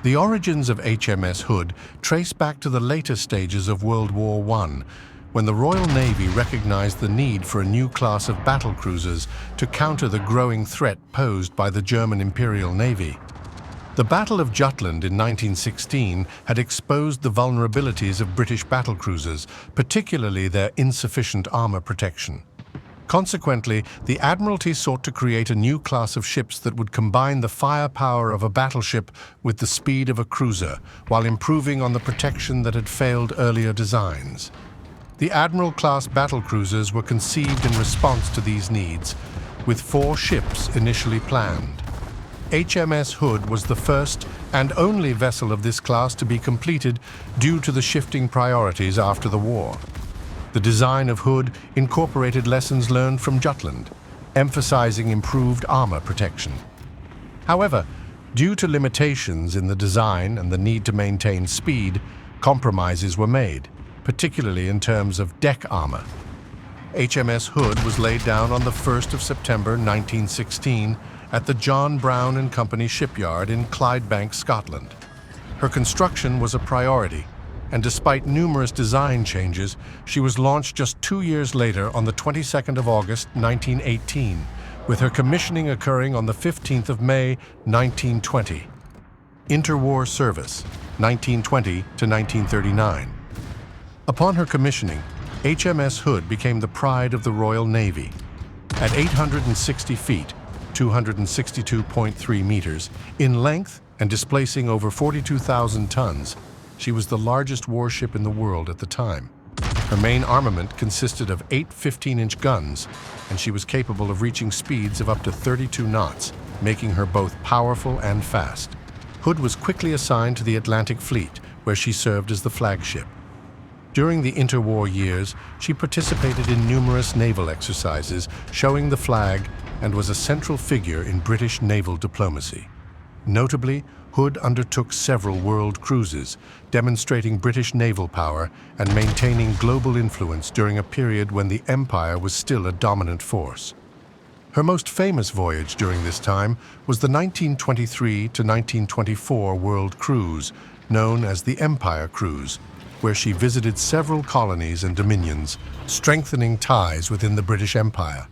The origins of HMS Hood trace back to the later stages of World War I, when the Royal Navy recognized the need for a new class of battlecruisers to counter the growing threat posed by the German Imperial Navy. The Battle of Jutland in 1916 had exposed the vulnerabilities of British battlecruisers, particularly their insufficient armor protection. Consequently, the Admiralty sought to create a new class of ships that would combine the firepower of a battleship with the speed of a cruiser, while improving on the protection that had failed earlier designs. The Admiral-class battlecruisers were conceived in response to these needs, with 4 ships initially planned. HMS Hood was the first and only vessel of this class to be completed due to the shifting priorities after the war. The design of Hood incorporated lessons learned from Jutland, emphasizing improved armor protection. However, due to limitations in the design and the need to maintain speed, compromises were made, particularly in terms of deck armor. HMS Hood was laid down on the 1st of September 1916 at the John Brown and Company shipyard in Clydebank, Scotland. Her construction was a priority, and despite numerous design changes, she was launched just 2 years later on the 22nd of August 1918, with her commissioning occurring on the 15th of May 1920. Interwar service, 1920 to 1939. Upon her commissioning, HMS Hood became the pride of the Royal Navy. At 860 feet, 262.3 meters, in length and displacing over 42,000 tons, she was the largest warship in the world at the time. Her main armament consisted of 8 15-inch guns, and she was capable of reaching speeds of up to 32 knots, making her both powerful and fast. Hood was quickly assigned to the Atlantic Fleet, where she served as the flagship. During the interwar years, she participated in numerous naval exercises, showing the flag, and was a central figure in British naval diplomacy. Notably, Hood undertook several world cruises, demonstrating British naval power and maintaining global influence during a period when the Empire was still a dominant force. Her most famous voyage during this time was the 1923 to 1924 world cruise, known as the Empire Cruise, where she visited several colonies and dominions, strengthening ties within the British Empire.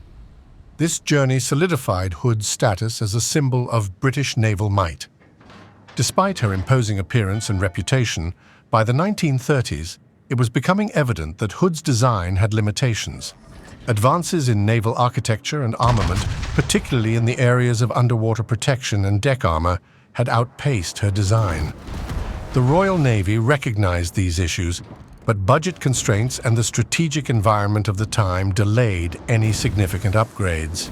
This journey solidified Hood's status as a symbol of British naval might. Despite her imposing appearance and reputation, by the 1930s, it was becoming evident that Hood's design had limitations. Advances in naval architecture and armament, particularly in the areas of underwater protection and deck armor, had outpaced her design. The Royal Navy recognized these issues, but budget constraints and the strategic environment of the time delayed any significant upgrades.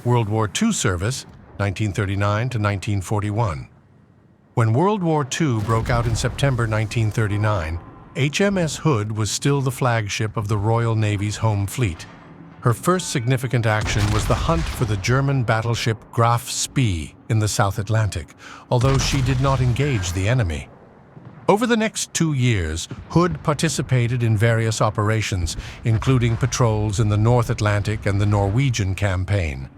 World War II service, 1939 to 1941. When World War II broke out in September 1939, HMS Hood was still the flagship of the Royal Navy's home fleet. Her first significant action was the hunt for the German battleship Graf Spee in the South Atlantic, although she did not engage the enemy. Over the next 2 years, Hood participated in various operations, including patrols in the North Atlantic and the Norwegian campaign.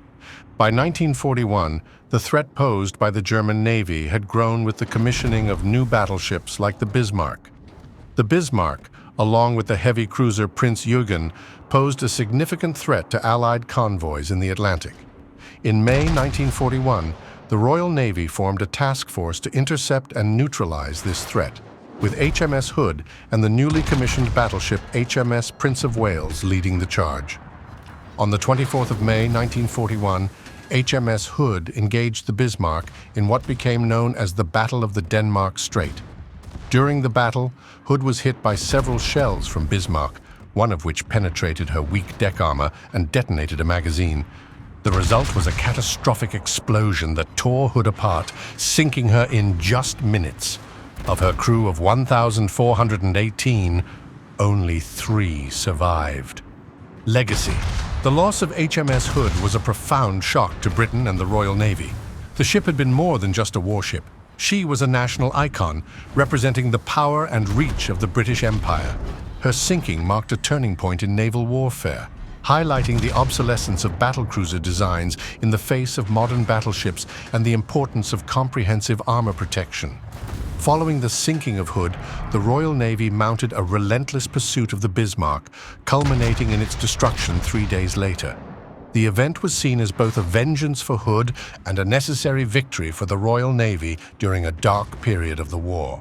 By 1941, the threat posed by the German Navy had grown with the commissioning of new battleships like the Bismarck. The Bismarck, along with the heavy cruiser Prince Eugen, posed a significant threat to Allied convoys in the Atlantic. In May 1941, the Royal Navy formed a task force to intercept and neutralize this threat, with HMS Hood and the newly commissioned battleship HMS Prince of Wales leading the charge. On the 24th of May 1941, HMS Hood engaged the Bismarck in what became known as the Battle of the Denmark Strait. During the battle, Hood was hit by several shells from Bismarck, one of which penetrated her weak deck armor and detonated a magazine. The result was a catastrophic explosion that tore Hood apart, sinking her in just minutes. Of her crew of 1,418, only 3 survived. Legacy. The loss of HMS Hood was a profound shock to Britain and the Royal Navy. The ship had been more than just a warship. She was a national icon, representing the power and reach of the British Empire. Her sinking marked a turning point in naval warfare, highlighting the obsolescence of battlecruiser designs in the face of modern battleships and the importance of comprehensive armor protection. Following the sinking of Hood, the Royal Navy mounted a relentless pursuit of the Bismarck, culminating in its destruction 3 days later. The event was seen as both a vengeance for Hood and a necessary victory for the Royal Navy during a dark period of the war.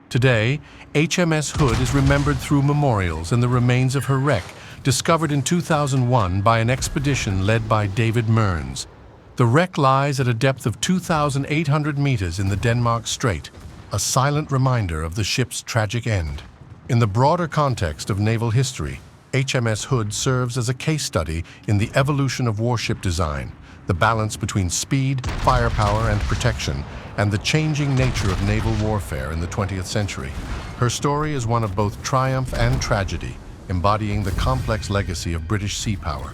Today, HMS Hood is remembered through memorials and the remains of her wreck, discovered in 2001 by an expedition led by David Mearns. The wreck lies at a depth of 2,800 meters in the Denmark Strait, a silent reminder of the ship's tragic end. In the broader context of naval history, HMS Hood serves as a case study in the evolution of warship design, the balance between speed, firepower, and protection, and the changing nature of naval warfare in the 20th century. Her story is one of both triumph and tragedy, embodying the complex legacy of British sea power.